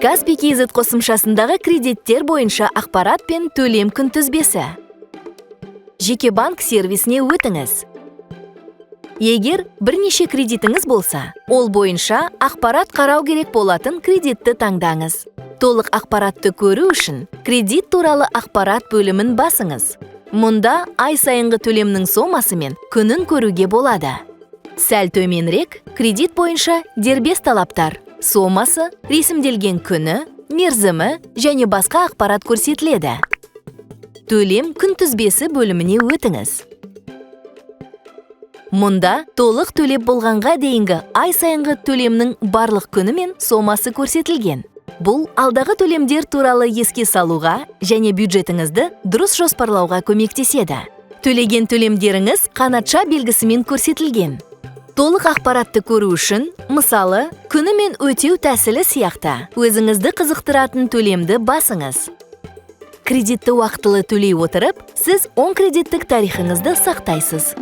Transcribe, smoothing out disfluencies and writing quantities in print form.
Каспий KZ қосымшасындағы кредиттер бойынша ақпарат пен төлем күнтізбесі. Жеке банк сервисіне өтіңіз. Егер бірнеше кредитіңіз болса, ол бойынша ақпарат қарау керек болатын кредитті таңдаңыз. Толық ақпаратты көру үшін кредит туралы ақпарат бөлімін басыңыз. Мұнда ай сайынғы төлемнің сомасы мен күнін көруге болады. Сәл төменірек кредит бойынша дербес талаптар, сомасы, ресімделген күні, мерзімі және басқа ақпарат көрсетіледі. Төлем күнтізбесі бөліміне өтіңіз. Мұнда толық төлеп болғанға дейінгі ай сайынғы төлемнің барлық күні мен сомасы көрсетілген. Бұл алдағы төлемдер туралы еске салуға және бюджетіңізді дұрыс жоспарлауға көмектеседі. Төлеген төлемдеріңіз қанатша белгісімен көрсетілген. Толық ақпаратты көру үшін, мысалы, күні мен өтеу тәсілі сияқты, өзіңізді қызықтыратын төлемді басыңыз. Кредитті уақытылы төлей отырып, сіз 10 кредиттік тарихыңызды сақтайсыз.